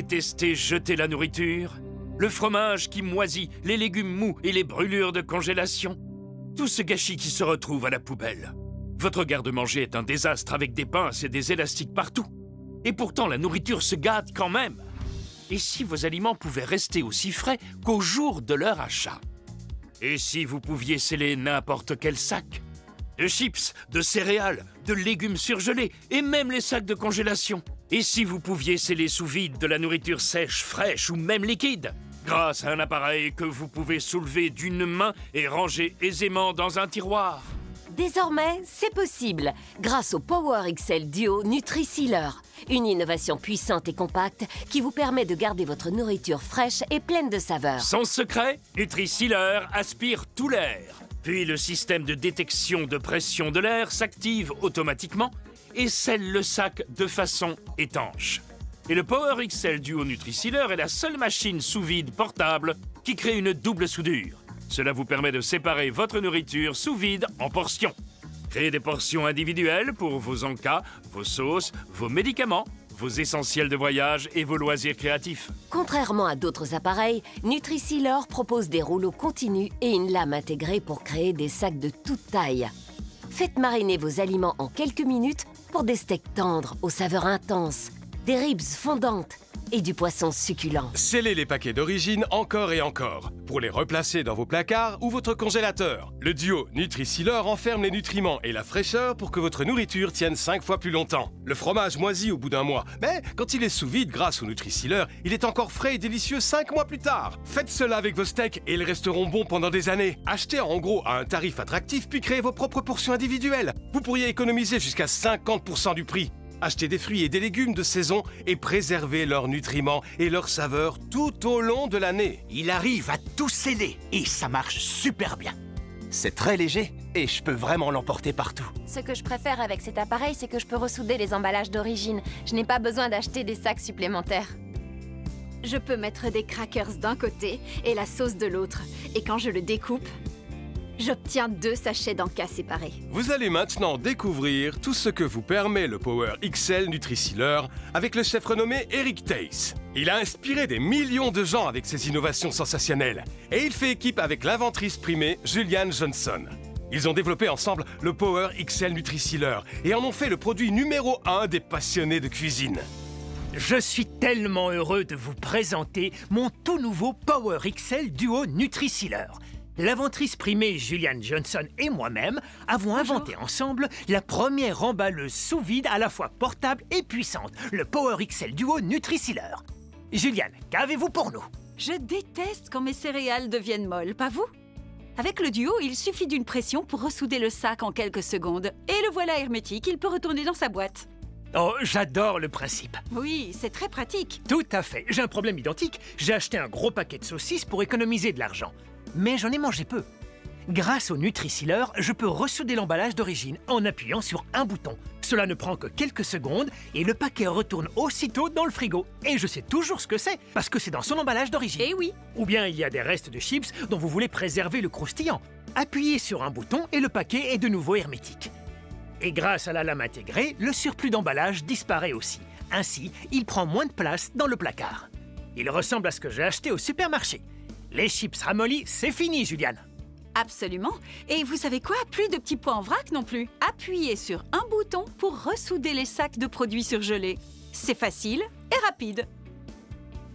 détestez jeter la nourriture? Le fromage qui moisit, les légumes mous et les brûlures de congélation? Tout ce gâchis qui se retrouve à la poubelle. Votre garde-manger est un désastre avec des pinces et des élastiques partout. Et pourtant, la nourriture se gâte quand même. Et si vos aliments pouvaient rester aussi frais qu'au jour de leur achat? Et si vous pouviez sceller n'importe quel sac? De chips, de céréales, de légumes surgelés et même les sacs de congélation. Et si vous pouviez sceller sous vide de la nourriture sèche, fraîche ou même liquide? Grâce à un appareil que vous pouvez soulever d'une main et ranger aisément dans un tiroir. Désormais, c'est possible, grâce au Power XL Duo Nutri-Sealer. Une innovation puissante et compacte qui vous permet de garder votre nourriture fraîche et pleine de saveurs. Son secret, Nutri-Sealer aspire tout l'air. Puis le système de détection de pression de l'air s'active automatiquement et scelle le sac de façon étanche. Et le Power XL Duo Nutri-Sealer est la seule machine sous vide portable qui crée une double soudure. Cela vous permet de séparer votre nourriture sous vide en portions. Créez des portions individuelles pour vos encas, vos sauces, vos médicaments, vos essentiels de voyage et vos loisirs créatifs. Contrairement à d'autres appareils, Nutri-Sealer propose des rouleaux continus et une lame intégrée pour créer des sacs de toute taille. Faites mariner vos aliments en quelques minutes pour des steaks tendres aux saveurs intenses, des ribs fondantes et du poisson succulent. Scellez les paquets d'origine encore et encore pour les replacer dans vos placards ou votre congélateur. Le duo Nutri-Sealer enferme les nutriments et la fraîcheur pour que votre nourriture tienne 5 fois plus longtemps. Le fromage moisit au bout d'un mois, mais quand il est sous vide grâce au Nutri-Sealer, il est encore frais et délicieux 5 mois plus tard. Faites cela avec vos steaks et ils resteront bons pendant des années. Achetez en gros à un tarif attractif puis créez vos propres portions individuelles. Vous pourriez économiser jusqu'à 50% du prix. Achetez des fruits et des légumes de saison et préservez leurs nutriments et leurs saveurs tout au long de l'année. Il arrive à tout sceller et ça marche super bien. C'est très léger et je peux vraiment l'emporter partout. Ce que je préfère avec cet appareil, c'est que je peux ressouder les emballages d'origine. Je n'ai pas besoin d'acheter des sacs supplémentaires. Je peux mettre des crackers d'un côté et la sauce de l'autre. Et quand je le découpe, j'obtiens 2 sachets d'encas séparés. Vous allez maintenant découvrir tout ce que vous permet le Power XL Nutri-Sealer avec le chef renommé Eric Tace. Il a inspiré des millions de gens avec ses innovations sensationnelles et il fait équipe avec l'inventrice primée Julian Johnson. Ils ont développé ensemble le Power XL Nutri-Sealer et en ont fait le produit numéro 1 des passionnés de cuisine. Je suis tellement heureux de vous présenter mon tout nouveau Power XL Duo Nutri-Sealer. L'inventrice primée Julian Johnson et moi-même avons inventé ensemble la première emballeuse sous vide à la fois portable et puissante, le Power XL Duo Nutri-Sealer. Julian, qu'avez-vous pour nous? Je déteste quand mes céréales deviennent molles, pas vous? Avec le duo, il suffit d'une pression pour ressouder le sac en quelques secondes. Et le voilà hermétique, il peut retourner dans sa boîte. Oh, j'adore le principe. Oui, c'est très pratique. Tout à fait. J'ai un problème identique. J'ai acheté un gros paquet de saucisses pour économiser de l'argent. Mais j'en ai mangé peu. Grâce au Nutri-Sealer, je peux ressouder l'emballage d'origine en appuyant sur un bouton. Cela ne prend que quelques secondes et le paquet retourne aussitôt dans le frigo. Et je sais toujours ce que c'est, parce que c'est dans son emballage d'origine. Eh oui. Ou bien il y a des restes de chips dont vous voulez préserver le croustillant. Appuyez sur un bouton et le paquet est de nouveau hermétique. Et grâce à la lame intégrée, le surplus d'emballage disparaît aussi. Ainsi, il prend moins de place dans le placard. Il ressemble à ce que j'ai acheté au supermarché. Les chips ramollis, c'est fini, Juliane. Absolument. Et vous savez quoi? Plus de petits pois en vrac non plus. Appuyez sur un bouton pour ressouder les sacs de produits surgelés. C'est facile et rapide.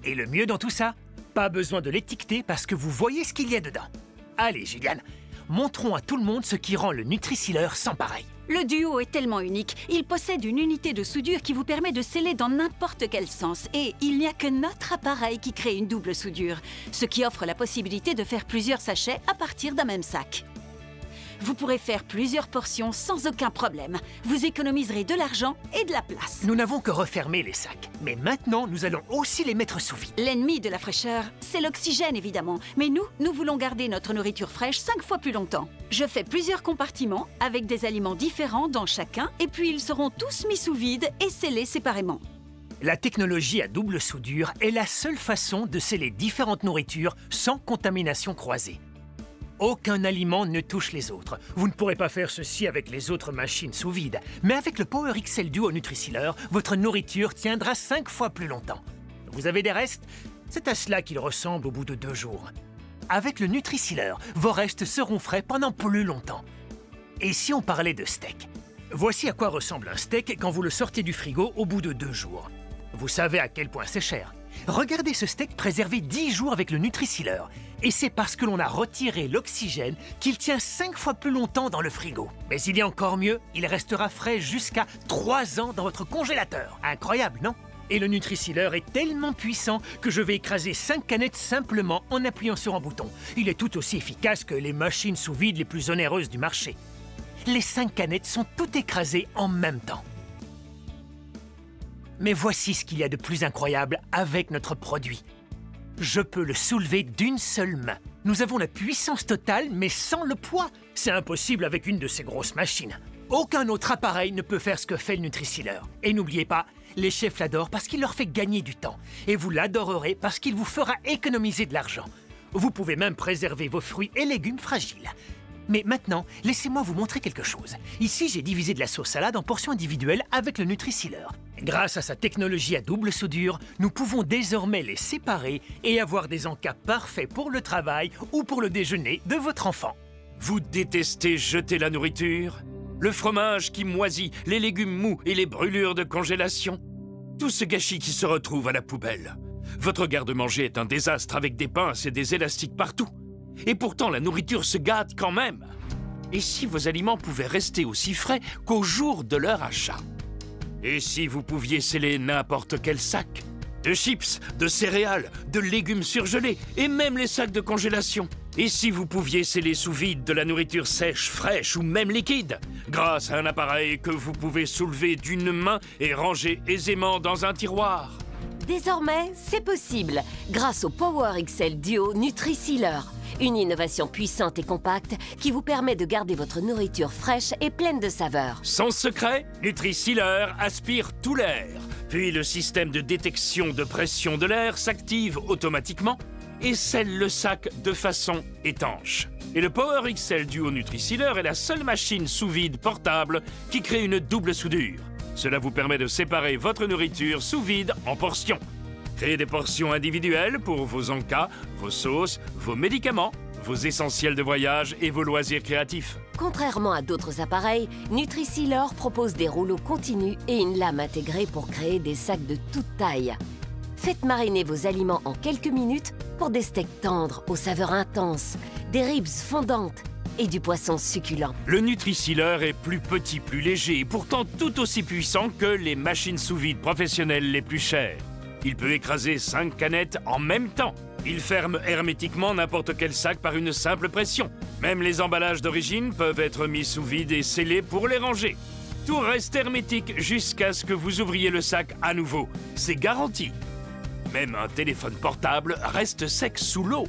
Et le mieux dans tout ça, pas besoin de l'étiqueter parce que vous voyez ce qu'il y a dedans. Allez, Juliane, montrons à tout le monde ce qui rend le Nutri-Sealer sans pareil. Le duo est tellement unique. Il possède une unité de soudure qui vous permet de sceller dans n'importe quel sens. Et il n'y a que notre appareil qui crée une double soudure, ce qui offre la possibilité de faire plusieurs sachets à partir d'un même sac. Vous pourrez faire plusieurs portions sans aucun problème. Vous économiserez de l'argent et de la place. Nous n'avons que refermé les sacs. Mais maintenant, nous allons aussi les mettre sous vide. L'ennemi de la fraîcheur, c'est l'oxygène évidemment. Mais nous voulons garder notre nourriture fraîche 5 fois plus longtemps. Je fais plusieurs compartiments avec des aliments différents dans chacun et puis ils seront tous mis sous vide et scellés séparément. La technologie à double soudure est la seule façon de sceller différentes nourritures sans contamination croisée. Aucun aliment ne touche les autres. Vous ne pourrez pas faire ceci avec les autres machines sous vide. Mais avec le Power XL Duo Nutri-Sealer, votre nourriture tiendra 5 fois plus longtemps. Vous avez des restes? C'est à cela qu'ils ressemblent au bout de 2 jours. Avec le Nutri-Sealer, vos restes seront frais pendant plus longtemps. Et si on parlait de steak? Voici à quoi ressemble un steak quand vous le sortez du frigo au bout de 2 jours. Vous savez à quel point c'est cher. Regardez ce steak préservé 10 jours avec le Nutri-Sealer. Et c'est parce que l'on a retiré l'oxygène qu'il tient 5 fois plus longtemps dans le frigo. Mais il y a encore mieux, il restera frais jusqu'à 3 ans dans votre congélateur. Incroyable, non? Et le Nutri-Sealer est tellement puissant que je vais écraser 5 canettes simplement en appuyant sur un bouton. Il est tout aussi efficace que les machines sous vide les plus onéreuses du marché. Les 5 canettes sont toutes écrasées en même temps. Mais voici ce qu'il y a de plus incroyable avec notre produit. Je peux le soulever d'une seule main. Nous avons la puissance totale, mais sans le poids. C'est impossible avec une de ces grosses machines. Aucun autre appareil ne peut faire ce que fait le Nutri-Sealer. Et n'oubliez pas, les chefs l'adorent parce qu'il leur fait gagner du temps. Et vous l'adorerez parce qu'il vous fera économiser de l'argent. Vous pouvez même préserver vos fruits et légumes fragiles. Mais maintenant, laissez-moi vous montrer quelque chose. Ici, j'ai divisé de la sauce salade en portions individuelles avec le Nutri-Sealer. Grâce à sa technologie à double soudure, nous pouvons désormais les séparer et avoir des encas parfaits pour le travail ou pour le déjeuner de votre enfant. Vous détestez jeter la nourriture? Le fromage qui moisit, les légumes mous et les brûlures de congélation? Tout ce gâchis qui se retrouve à la poubelle. Votre garde-manger est un désastre avec des pinces et des élastiques partout. Et pourtant, la nourriture se gâte quand même. Et si vos aliments pouvaient rester aussi frais qu'au jour de leur achat? Et si vous pouviez sceller n'importe quel sac? De chips, de céréales, de légumes surgelés et même les sacs de congélation? Et si vous pouviez sceller sous vide de la nourriture sèche, fraîche ou même liquide? Grâce à un appareil que vous pouvez soulever d'une main et ranger aisément dans un tiroir? Désormais, c'est possible grâce au Power XL Duo Nutri-Sealer. Une innovation puissante et compacte qui vous permet de garder votre nourriture fraîche et pleine de saveurs. Son secret, Nutri-Sealer aspire tout l'air. Puis le système de détection de pression de l'air s'active automatiquement et scelle le sac de façon étanche. Et le Power XL Duo Nutri-Sealer est la seule machine sous vide portable qui crée une double soudure. Cela vous permet de séparer votre nourriture sous vide en portions. Créez des portions individuelles pour vos encas, vos sauces, vos médicaments, vos essentiels de voyage et vos loisirs créatifs. Contrairement à d'autres appareils, Nutri-Sealer propose des rouleaux continus et une lame intégrée pour créer des sacs de toute taille. Faites mariner vos aliments en quelques minutes pour des steaks tendres aux saveurs intenses, des ribs fondantes et du poisson succulent. Le Nutri-Sealer est plus petit, plus léger et pourtant tout aussi puissant que les machines sous vide professionnelles les plus chères. Il peut écraser 5 canettes en même temps. Il ferme hermétiquement n'importe quel sac par une simple pression. Même les emballages d'origine peuvent être mis sous vide et scellés pour les ranger. Tout reste hermétique jusqu'à ce que vous ouvriez le sac à nouveau. C'est garanti. Même un téléphone portable reste sec sous l'eau.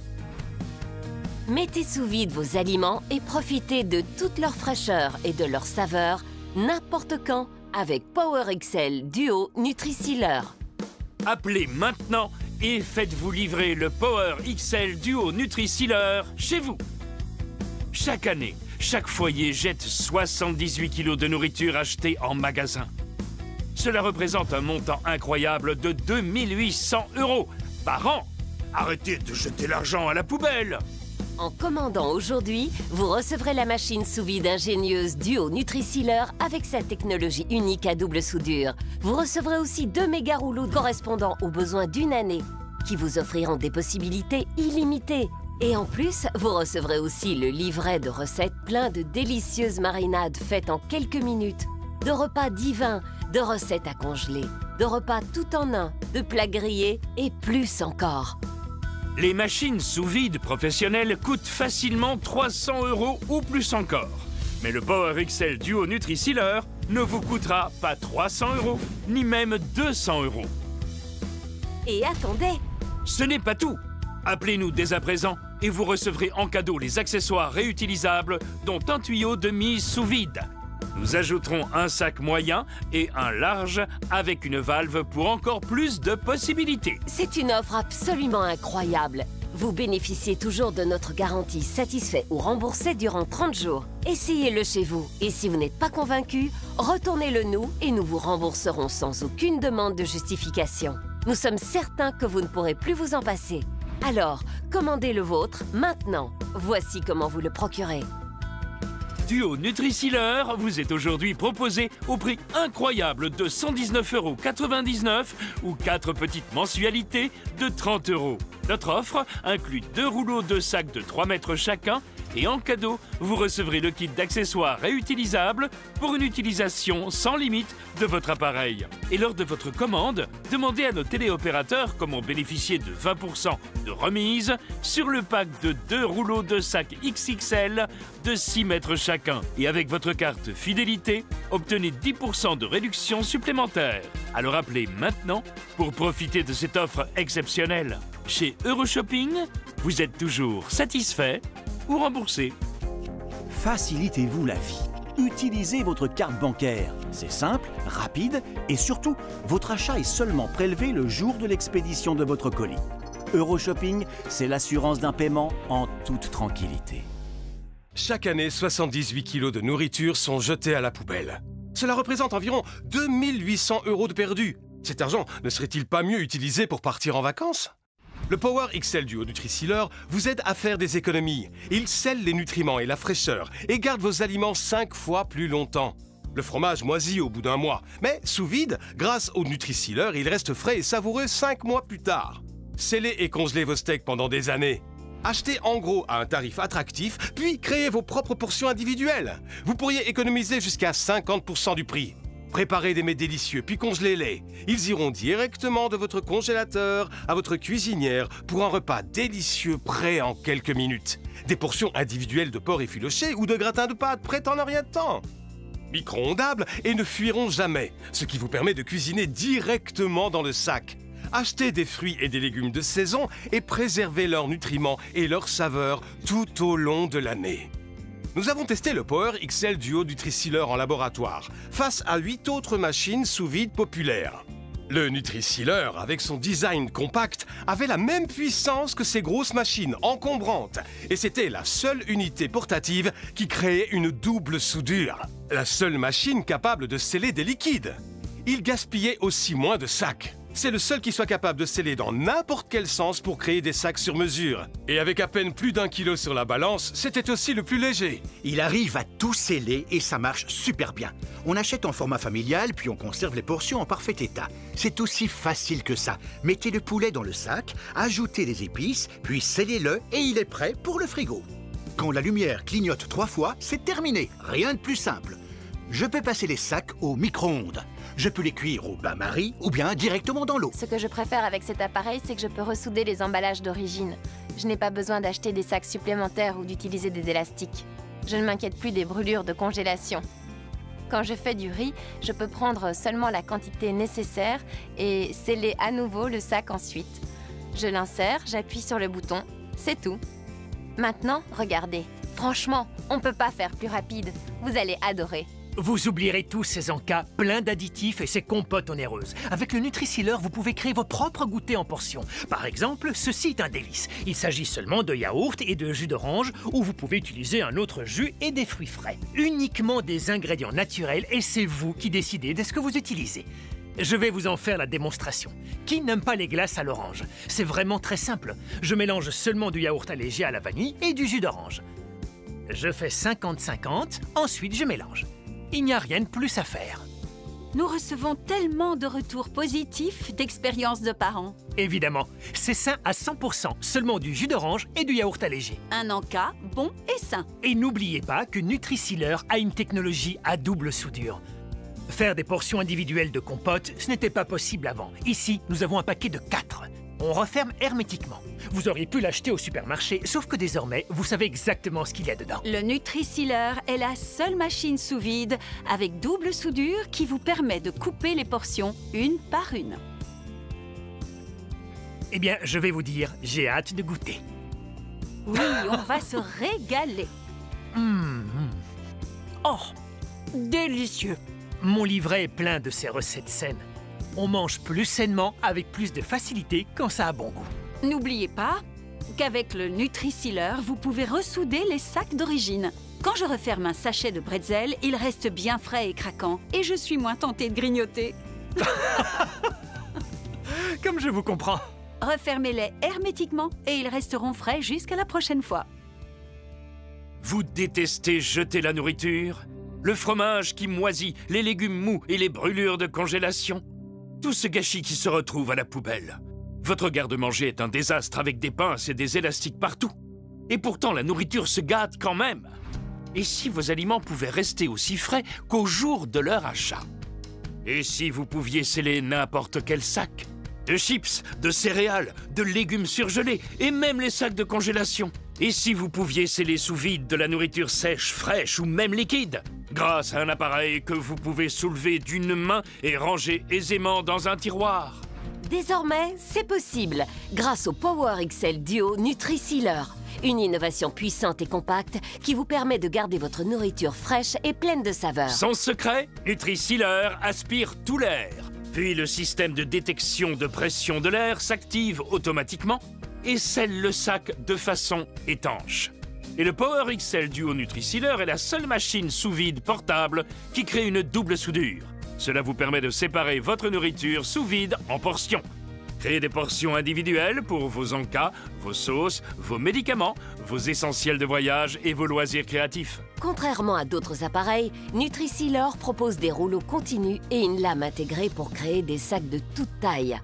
Mettez sous vide vos aliments et profitez de toute leur fraîcheur et de leur saveur n'importe quand avec Power XL Duo Nutri-Sealer. Appelez maintenant et faites-vous livrer le Power XL Duo Nutri-Sealer chez vous. Chaque année, chaque foyer jette 78 kilos de nourriture achetée en magasin. Cela représente un montant incroyable de 2800 € par an. Arrêtez de jeter l'argent à la poubelle. En commandant aujourd'hui, vous recevrez la machine sous vide ingénieuse Duo Nutri-Sealer avec sa technologie unique à double soudure. Vous recevrez aussi 2 méga rouleaux correspondant aux besoins d'une année qui vous offriront des possibilités illimitées. Et en plus, vous recevrez aussi le livret de recettes plein de délicieuses marinades faites en quelques minutes, de repas divins, de recettes à congeler, de repas tout en un, de plats grillés et plus encore. Les machines sous vide professionnelles coûtent facilement 300 € ou plus encore. Mais le Power XL Duo Nutri-Sealer ne vous coûtera pas 300 €, ni même 200 €. Et attendez! Ce n'est pas tout. Appelez-nous dès à présent et vous recevrez en cadeau les accessoires réutilisables, dont un tuyau de mise sous vide. Nous ajouterons un sac moyen et un large avec une valve pour encore plus de possibilités. C'est une offre absolument incroyable. Vous bénéficiez toujours de notre garantie satisfait ou remboursé durant 30 jours. Essayez-le chez vous. Et si vous n'êtes pas convaincu, retournez-le nous et nous vous rembourserons sans aucune demande de justification. Nous sommes certains que vous ne pourrez plus vous en passer. Alors, commandez le vôtre maintenant. Voici comment vous le procurez. Duo Nutri-Sealer vous est aujourd'hui proposé au prix incroyable de 119,99 € ou 4 petites mensualités de 30 €. Notre offre inclut 2 rouleaux de sacs de 3 mètres chacun et en cadeau, vous recevrez le kit d'accessoires réutilisables pour une utilisation sans limite de votre appareil. Et lors de votre commande, demandez à nos téléopérateurs comment bénéficier de 20% de remise sur le pack de 2 rouleaux de sacs XXL de 6 mètres chacun. Et avec votre carte fidélité, obtenez 10% de réduction supplémentaire. Alors appelez maintenant pour profiter de cette offre exceptionnelle. Chez Euroshopping, vous êtes toujours satisfait ou remboursé. Facilitez-vous la vie. Utilisez votre carte bancaire. C'est simple, rapide et surtout, votre achat est seulement prélevé le jour de l'expédition de votre colis. Euroshopping, c'est l'assurance d'un paiement en toute tranquillité. Chaque année, 78 kilos de nourriture sont jetés à la poubelle. Cela représente environ 2800 € de perdus. Cet argent ne serait-il pas mieux utilisé pour partir en vacances ? Le Power XL Duo Nutri-Sealer vous aide à faire des économies. Il scelle les nutriments et la fraîcheur et garde vos aliments 5 fois plus longtemps. Le fromage moisit au bout d'un mois, mais sous vide, grâce au Nutri-Sealer, il reste frais et savoureux 5 mois plus tard. Scellez et congelez vos steaks pendant des années. Achetez en gros à un tarif attractif, puis créez vos propres portions individuelles. Vous pourriez économiser jusqu'à 50% du prix. Préparez des mets délicieux, puis congelez-les. Ils iront directement de votre congélateur à votre cuisinière pour un repas délicieux prêt en quelques minutes. Des portions individuelles de porc effiloché ou de gratin de pâtes prêtes en un rien de temps. Micro-ondables et ne fuiront jamais, ce qui vous permet de cuisiner directement dans le sac. Achetez des fruits et des légumes de saison et préservez leurs nutriments et leurs saveurs tout au long de l'année. Nous avons testé le Power XL Duo Nutri-Sealer en laboratoire, face à 8 autres machines sous vide populaires. Le Nutri-Sealer, avec son design compact, avait la même puissance que ces grosses machines encombrantes. Et c'était la seule unité portative qui créait une double soudure. La seule machine capable de sceller des liquides. Il gaspillait aussi moins de sacs. C'est le seul qui soit capable de sceller dans n'importe quel sens pour créer des sacs sur mesure. Et avec à peine plus d'1 kilo sur la balance, c'était aussi le plus léger. Il arrive à tout sceller et ça marche super bien. On achète en format familial, puis on conserve les portions en parfait état. C'est aussi facile que ça. Mettez le poulet dans le sac, ajoutez les épices, puis scellez-le et il est prêt pour le frigo. Quand la lumière clignote 3 fois, c'est terminé. Rien de plus simple. Je peux passer les sacs au micro-ondes. Je peux les cuire au bain-marie ou bien directement dans l'eau. Ce que je préfère avec cet appareil, c'est que je peux ressouder les emballages d'origine. Je n'ai pas besoin d'acheter des sacs supplémentaires ou d'utiliser des élastiques. Je ne m'inquiète plus des brûlures de congélation. Quand je fais du riz, je peux prendre seulement la quantité nécessaire et sceller à nouveau le sac ensuite. Je l'insère, j'appuie sur le bouton, c'est tout. Maintenant, regardez. Franchement, on ne peut pas faire plus rapide. Vous allez adorer. Vous oublierez tous ces encas pleins d'additifs et ces compotes onéreuses. Avec le Nutri-Sealer, vous pouvez créer vos propres goûters en portions. Par exemple, ceci est un délice. Il s'agit seulement de yaourt et de jus d'orange, ou vous pouvez utiliser un autre jus et des fruits frais. Uniquement des ingrédients naturels et c'est vous qui décidez de ce que vous utilisez. Je vais vous en faire la démonstration. Qui n'aime pas les glaces à l'orange? C'est vraiment très simple. Je mélange seulement du yaourt allégé à la vanille et du jus d'orange. Je fais 50-50, ensuite je mélange. Il n'y a rien de plus à faire. Nous recevons tellement de retours positifs d'expériences de parents. Évidemment, c'est sain à 100%, seulement du jus d'orange et du yaourt allégé. Un encas bon et sain. Et n'oubliez pas que Nutri-Sealer a une technologie à double soudure. Faire des portions individuelles de compote, ce n'était pas possible avant. Ici, nous avons un paquet de 4. On referme hermétiquement. Vous auriez pu l'acheter au supermarché, sauf que désormais, vous savez exactement ce qu'il y a dedans. Le Nutri-Sealer est la seule machine sous vide avec double soudure qui vous permet de couper les portions une par une. Eh bien, je vais vous dire, j'ai hâte de goûter. Oui, on va se régaler. Oh, délicieux. Mon livret est plein de ces recettes saines. On mange plus sainement avec plus de facilité quand ça a bon goût. N'oubliez pas qu'avec le Nutri-Sealer, vous pouvez ressouder les sacs d'origine. Quand je referme un sachet de bretzel, il reste bien frais et craquant. Et je suis moins tentée de grignoter. comme je vous comprends. Refermez-les hermétiquement et ils resteront frais jusqu'à la prochaine fois. Vous détestez jeter la nourriture? Le fromage qui moisit, les légumes mous et les brûlures de congélation? Tout ce gâchis qui se retrouve à la poubelle. Votre garde-manger est un désastre avec des pinces et des élastiques partout. Et pourtant, la nourriture se gâte quand même. Et si vos aliments pouvaient rester aussi frais qu'au jour de leur achat? Et si vous pouviez sceller n'importe quel sac? De chips, de céréales, de légumes surgelés et même les sacs de congélation? Et si vous pouviez sceller sous vide de la nourriture sèche, fraîche ou même liquide? Grâce à un appareil que vous pouvez soulever d'une main et ranger aisément dans un tiroir. Désormais, c'est possible grâce au Power XL Duo Nutri-Sealer. Une innovation puissante et compacte qui vous permet de garder votre nourriture fraîche et pleine de saveurs. Son secret, Nutri-Sealer aspire tout l'air. Puis le système de détection de pression de l'air s'active automatiquement et scelle le sac de façon étanche. Et le Power XL Duo Nutri-Sealer est la seule machine sous vide portable qui crée une double soudure. Cela vous permet de séparer votre nourriture sous vide en portions. Créez des portions individuelles pour vos encas, vos sauces, vos médicaments, vos essentiels de voyage et vos loisirs créatifs. Contrairement à d'autres appareils, Nutri-Sealer propose des rouleaux continus et une lame intégrée pour créer des sacs de toute taille.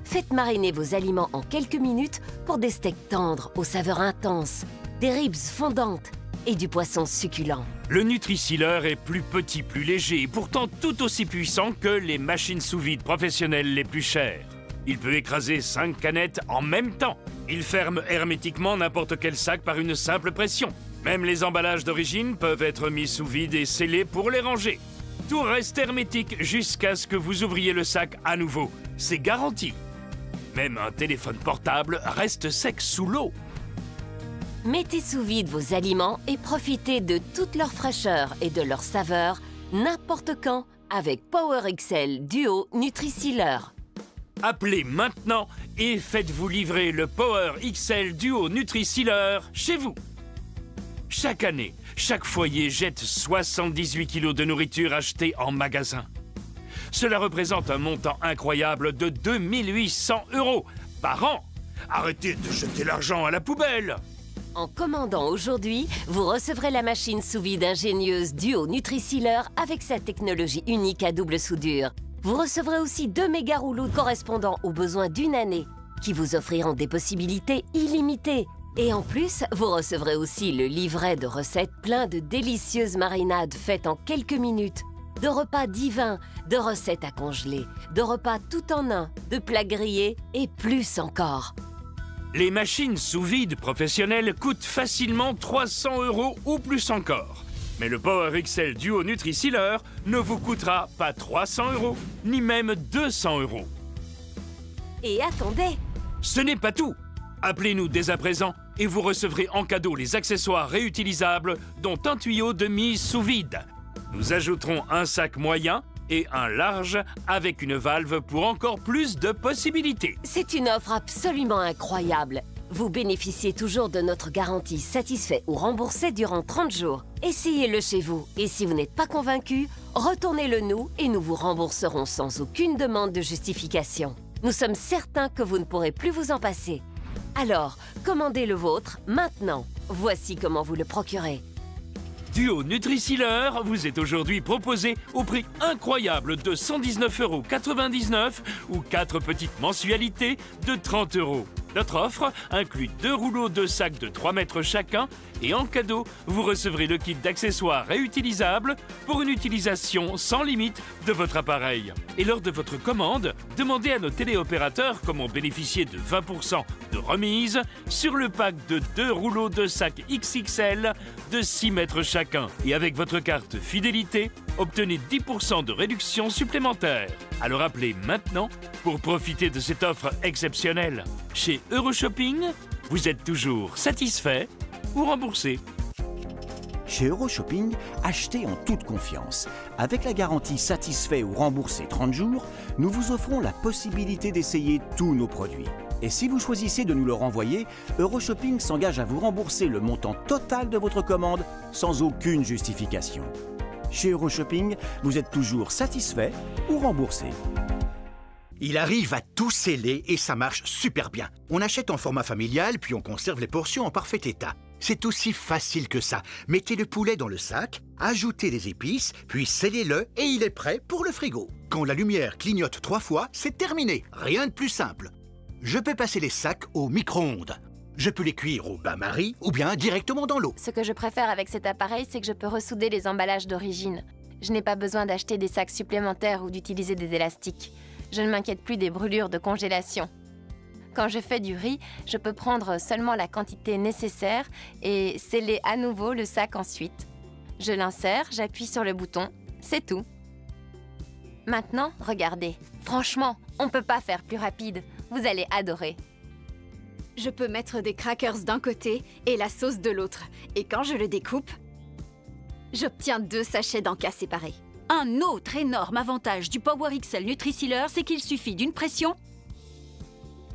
Faites mariner vos aliments en quelques minutes pour des steaks tendres aux saveurs intenses, des ribs fondantes et du poisson succulent. Le Nutri-Sealer est plus petit, plus léger et pourtant tout aussi puissant que les machines sous vide professionnelles les plus chères. Il peut écraser 5 canettes en même temps. Il ferme hermétiquement n'importe quel sac par une simple pression. Même les emballages d'origine peuvent être mis sous vide et scellés pour les ranger. Tout reste hermétique jusqu'à ce que vous ouvriez le sac à nouveau. C'est garanti. Même un téléphone portable reste sec sous l'eau. Mettez sous vide vos aliments et profitez de toute leur fraîcheur et de leur saveur n'importe quand avec Power XL Duo Nutri-Sealer. Appelez maintenant et faites-vous livrer le Power XL Duo Nutri-Sealer chez vous. Chaque année, chaque foyer jette 78 kilos de nourriture achetée en magasin. Cela représente un montant incroyable de 2800 € par an. Arrêtez de jeter l'argent à la poubelle! En commandant aujourd'hui, vous recevrez la machine sous vide ingénieuse Duo Nutri-Sealer avec sa technologie unique à double soudure. Vous recevrez aussi 2 méga rouleaux correspondant aux besoins d'une année qui vous offriront des possibilités illimitées. Et en plus, vous recevrez aussi le livret de recettes plein de délicieuses marinades faites en quelques minutes, de repas divins, de recettes à congeler, de repas tout en un, de plats grillés et plus encore. Les machines sous vide professionnelles coûtent facilement 300 € ou plus encore. Mais le Power XL Duo Nutri-Sealer ne vous coûtera pas 300 €, ni même 200 €. Et attendez! Ce n'est pas tout! Appelez-nous dès à présent et vous recevrez en cadeau les accessoires réutilisables, dont un tuyau de mise sous vide. Nous ajouterons un sac moyen et un large avec une valve pour encore plus de possibilités. C'est une offre absolument incroyable. Vous bénéficiez toujours de notre garantie satisfait ou remboursé durant 30 jours. Essayez-le chez vous et si vous n'êtes pas convaincu, retournez-le nous et nous vous rembourserons sans aucune demande de justification. Nous sommes certains que vous ne pourrez plus vous en passer. Alors, commandez le vôtre maintenant. Voici comment vous le procurez. Duo Nutri-Sealer vous est aujourd'hui proposé au prix incroyable de 119,99 € ou 4 petites mensualités de 30 €. Notre offre inclut 2 rouleaux de sacs de 3 mètres chacun et en cadeau, vous recevrez le kit d'accessoires réutilisables pour une utilisation sans limite de votre appareil. Et lors de votre commande, demandez à nos téléopérateurs comment bénéficier de 20% de remise sur le pack de 2 rouleaux de sacs XXL de 6 mètres chacun. Et avec votre carte fidélité, obtenez 10% de réduction supplémentaire. Alors appelez maintenant pour profiter de cette offre exceptionnelle. Chez Euroshopping, vous êtes toujours satisfait ou remboursé. Chez Euroshopping, achetez en toute confiance. Avec la garantie satisfait ou remboursé 30 jours, nous vous offrons la possibilité d'essayer tous nos produits. Et si vous choisissez de nous le renvoyer, Euroshopping s'engage à vous rembourser le montant total de votre commande sans aucune justification. Chez Euroshopping, vous êtes toujours satisfait ou remboursé. Il arrive à tout sceller et ça marche super bien. On achète en format familial, puis on conserve les portions en parfait état. C'est aussi facile que ça. Mettez le poulet dans le sac, ajoutez les épices, puis scellez-le et il est prêt pour le frigo. Quand la lumière clignote 3 fois, c'est terminé. Rien de plus simple. Je peux passer les sacs au micro-ondes. Je peux les cuire au bain-marie ou bien directement dans l'eau. Ce que je préfère avec cet appareil, c'est que je peux ressouder les emballages d'origine. Je n'ai pas besoin d'acheter des sacs supplémentaires ou d'utiliser des élastiques. Je ne m'inquiète plus des brûlures de congélation. Quand je fais du riz, je peux prendre seulement la quantité nécessaire et sceller à nouveau le sac ensuite. Je l'insère, j'appuie sur le bouton, c'est tout. Maintenant, regardez. Franchement, on ne peut pas faire plus rapide. Vous allez adorer. Je peux mettre des crackers d'un côté et la sauce de l'autre. Et quand je le découpe, j'obtiens 2 sachets d'encas séparés. Un autre énorme avantage du Power XL Nutri-Sealer, c'est qu'il suffit d'une pression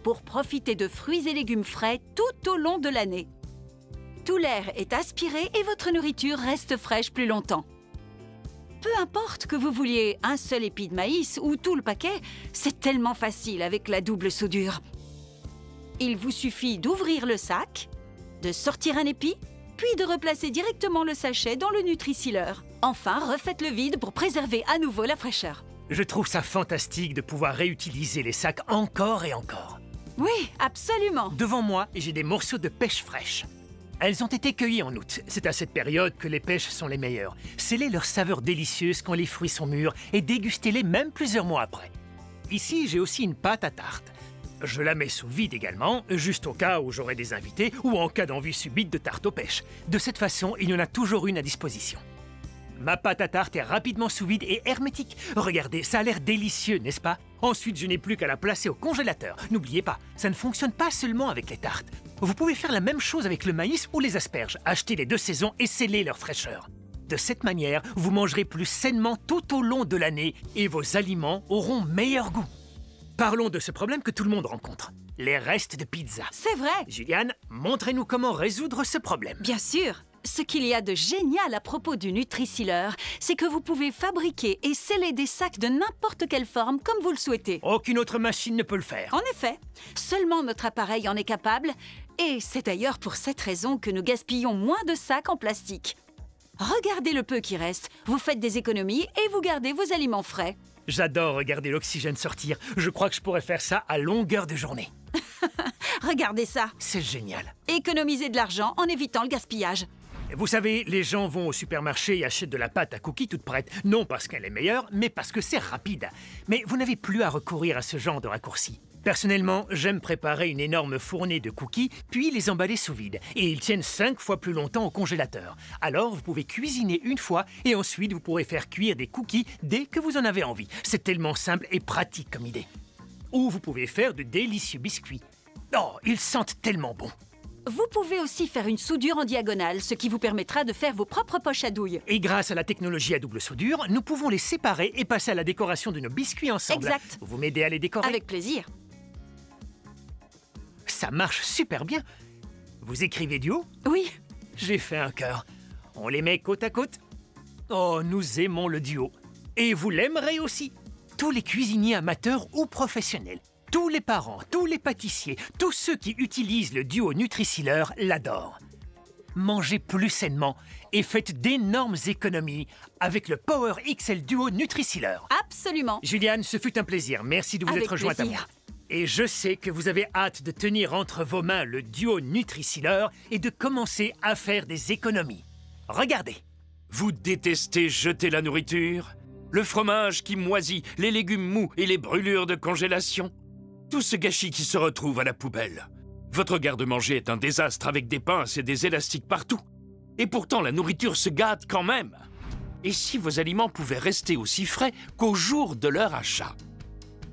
pour profiter de fruits et légumes frais tout au long de l'année. Tout l'air est aspiré et votre nourriture reste fraîche plus longtemps. Peu importe que vous vouliez un seul épi de maïs ou tout le paquet, c'est tellement facile avec la double soudure. Il vous suffit d'ouvrir le sac, de sortir un épi, puis de replacer directement le sachet dans le Nutri-Sealer. Enfin, refaites le vide pour préserver à nouveau la fraîcheur. Je trouve ça fantastique de pouvoir réutiliser les sacs encore et encore. Oui, absolument. Devant moi, j'ai des morceaux de pêche fraîche. Elles ont été cueillies en août. C'est à cette période que les pêches sont les meilleures. Scellez leur saveur délicieuse quand les fruits sont mûrs et dégustez-les même plusieurs mois après. Ici, j'ai aussi une pâte à tarte. Je la mets sous vide également, juste au cas où j'aurai des invités ou en cas d'envie subite de tarte aux pêches. De cette façon, il y en a toujours une à disposition. Ma pâte à tarte est rapidement sous vide et hermétique. Regardez, ça a l'air délicieux, n'est-ce pas? Ensuite, je n'ai plus qu'à la placer au congélateur. N'oubliez pas, ça ne fonctionne pas seulement avec les tartes. Vous pouvez faire la même chose avec le maïs ou les asperges. Achetez les 2 saisons et scellez leur fraîcheur. De cette manière, vous mangerez plus sainement tout au long de l'année et vos aliments auront meilleur goût. Parlons de ce problème que tout le monde rencontre. Les restes de pizza. C'est vrai. Juliane, montrez-nous comment résoudre ce problème. Bien sûr. Ce qu'il y a de génial à propos du Nutri-Sealer, c'est que vous pouvez fabriquer et sceller des sacs de n'importe quelle forme comme vous le souhaitez. Aucune autre machine ne peut le faire. En effet, seulement notre appareil en est capable. Et c'est d'ailleurs pour cette raison que nous gaspillons moins de sacs en plastique. Regardez le peu qui reste, vous faites des économies et vous gardez vos aliments frais. J'adore regarder l'oxygène sortir. Je crois que je pourrais faire ça à longueur de journée. Regardez ça. C'est génial. Économiser de l'argent en évitant le gaspillage. Vous savez, les gens vont au supermarché et achètent de la pâte à cookies toute prête. Non parce qu'elle est meilleure, mais parce que c'est rapide. Mais vous n'avez plus à recourir à ce genre de raccourci. Personnellement, j'aime préparer une énorme fournée de cookies, puis les emballer sous vide. Et ils tiennent 5 fois plus longtemps au congélateur. Alors, vous pouvez cuisiner une fois et ensuite vous pourrez faire cuire des cookies dès que vous en avez envie. C'est tellement simple et pratique comme idée. Ou vous pouvez faire de délicieux biscuits. Oh, ils sentent tellement bon. Vous pouvez aussi faire une soudure en diagonale, ce qui vous permettra de faire vos propres poches à douille. Et grâce à la technologie à double soudure, nous pouvons les séparer et passer à la décoration de nos biscuits ensemble. Exact. Vous m'aidez à les décorer? Avec plaisir. Ça marche super bien. Vous écrivez du haut? Oui. J'ai fait un cœur. On les met côte à côte. Oh, nous aimons le duo. Et vous l'aimerez aussi. Tous les cuisiniers amateurs ou professionnels, tous les parents, tous les pâtissiers, tous ceux qui utilisent le duo Nutri-Sealer l'adorent. Mangez plus sainement et faites d'énormes économies avec le Power XL Duo Nutri-Sealer. Absolument. Juliane, ce fut un plaisir. Merci de vous être jointe à moi. Et je sais que vous avez hâte de tenir entre vos mains le duo Nutri-Sealer et de commencer à faire des économies. Regardez. Vous détestez jeter la nourriture? Le fromage qui moisit, les légumes mous et les brûlures de congélation? Tout ce gâchis qui se retrouve à la poubelle. Votre garde-manger est un désastre avec des pinces et des élastiques partout. Et pourtant, la nourriture se gâte quand même. Et si vos aliments pouvaient rester aussi frais qu'au jour de leur achat?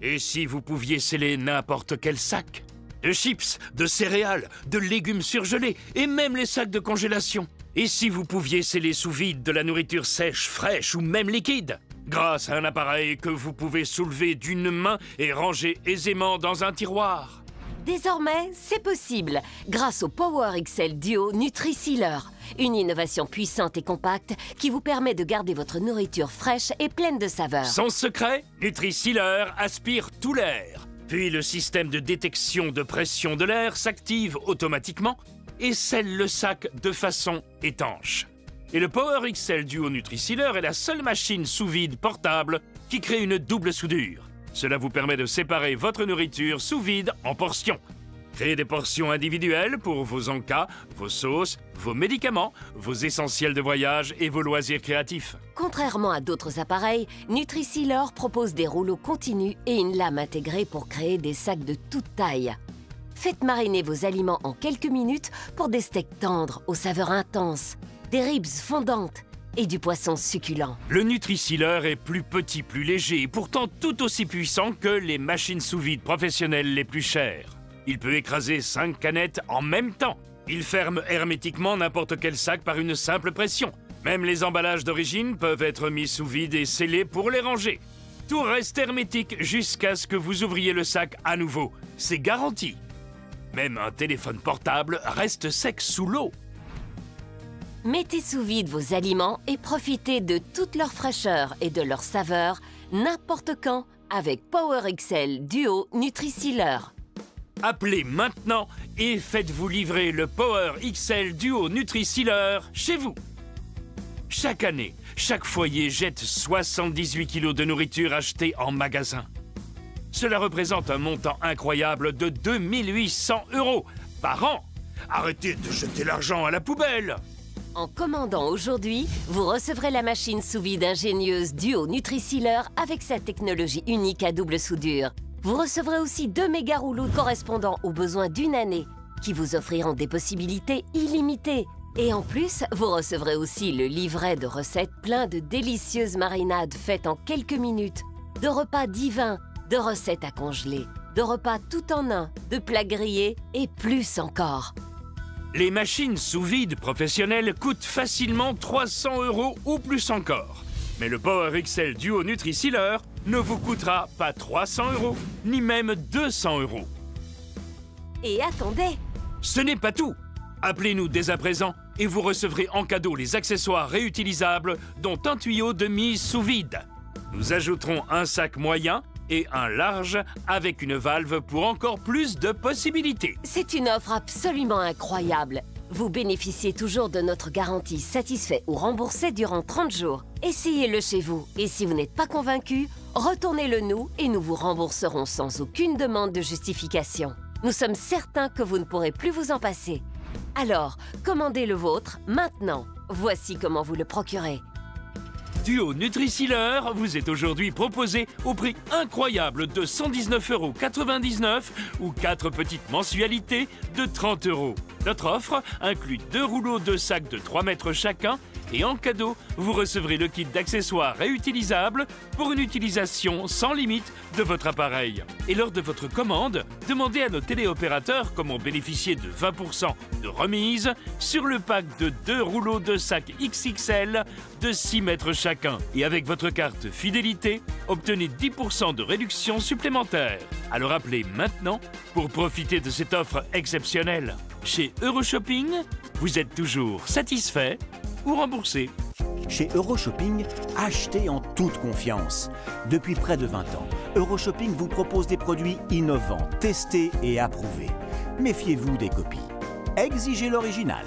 Et si vous pouviez sceller n'importe quel sac? De chips, de céréales, de légumes surgelés et même les sacs de congélation? Et si vous pouviez sceller sous vide de la nourriture sèche, fraîche ou même liquide? Grâce à un appareil que vous pouvez soulever d'une main et ranger aisément dans un tiroir. Désormais, c'est possible grâce au Power XL Duo Nutri-Sealer. une innovation puissante et compacte qui vous permet de garder votre nourriture fraîche et pleine de saveurs. Son secret, Nutri-Sealer aspire tout l'air. Puis le système de détection de pression de l'air s'active automatiquement et scelle le sac de façon étanche. Et le Power XL Duo Nutri-Sealer est la seule machine sous vide portable qui crée une double soudure. Cela vous permet de séparer votre nourriture sous vide en portions. Créez des portions individuelles pour vos encas, vos sauces, vos médicaments, vos essentiels de voyage et vos loisirs créatifs. Contrairement à d'autres appareils, Nutri-Sealer propose des rouleaux continus et une lame intégrée pour créer des sacs de toute taille. Faites mariner vos aliments en quelques minutes pour des steaks tendres aux saveurs intenses, des ribs fondantes et du poisson succulent. Le Nutri-Sealer est plus petit, plus léger et pourtant tout aussi puissant que les machines sous vide professionnelles les plus chères. Il peut écraser 5 canettes en même temps. Il ferme hermétiquement n'importe quel sac par une simple pression. Même les emballages d'origine peuvent être mis sous vide et scellés pour les ranger. Tout reste hermétique jusqu'à ce que vous ouvriez le sac à nouveau. C'est garanti. Même un téléphone portable reste sec sous l'eau. Mettez sous vide vos aliments et profitez de toute leur fraîcheur et de leur saveur n'importe quand avec Power XL Duo Nutri-Sealer. Appelez maintenant et faites-vous livrer le Power XL Duo Nutri-Sealer chez vous. Chaque année, chaque foyer jette 78 kilos de nourriture achetée en magasin. Cela représente un montant incroyable de 2800 € par an. Arrêtez de jeter l'argent à la poubelle. En commandant aujourd'hui, vous recevrez la machine sous vide ingénieuse Duo Nutri-Sealer avec sa technologie unique à double soudure. Vous recevrez aussi 2 méga rouleaux correspondant aux besoins d'une année qui vous offriront des possibilités illimitées. Et en plus, vous recevrez aussi le livret de recettes plein de délicieuses marinades faites en quelques minutes, de repas divins, de recettes à congeler, de repas tout en un, de plats grillés et plus encore. Les machines sous vide professionnelles coûtent facilement 300 € ou plus encore. Mais le Power XL Duo Nutri-Sealer ne vous coûtera pas 300 €, ni même 200 €. Et attendez! Ce n'est pas tout. Appelez-nous dès à présent et vous recevrez en cadeau les accessoires réutilisables, dont un tuyau de mise sous vide. Nous ajouterons un sac moyen et un large avec une valve pour encore plus de possibilités. C'est une offre absolument incroyable. Vous bénéficiez toujours de notre garantie satisfait ou remboursé durant 30 jours. Essayez-le chez vous et si vous n'êtes pas convaincu, retournez-le nous et nous vous rembourserons sans aucune demande de justification. Nous sommes certains que vous ne pourrez plus vous en passer. Alors, commandez le vôtre maintenant. Voici comment vous le procurez. Duo Nutri-Sealer vous est aujourd'hui proposé au prix incroyable de 119,99 € ou 4 petites mensualités de 30 €. Notre offre inclut 2 rouleaux de sacs de 3 mètres chacun et en cadeau, vous recevrez le kit d'accessoires réutilisables pour une utilisation sans limite de votre appareil. Et lors de votre commande, demandez à nos téléopérateurs comment bénéficier de 20% de remise sur le pack de 2 rouleaux de sacs XXL de 6 mètres chacun. Et avec votre carte fidélité, obtenez 10% de réduction supplémentaire. Alors appelez maintenant pour profiter de cette offre exceptionnelle. Chez Euroshopping, vous êtes toujours satisfait ou remboursé. Chez Euroshopping, achetez en toute confiance. Depuis près de 20 ans, Euroshopping vous propose des produits innovants, testés et approuvés. Méfiez-vous des copies. Exigez l'original.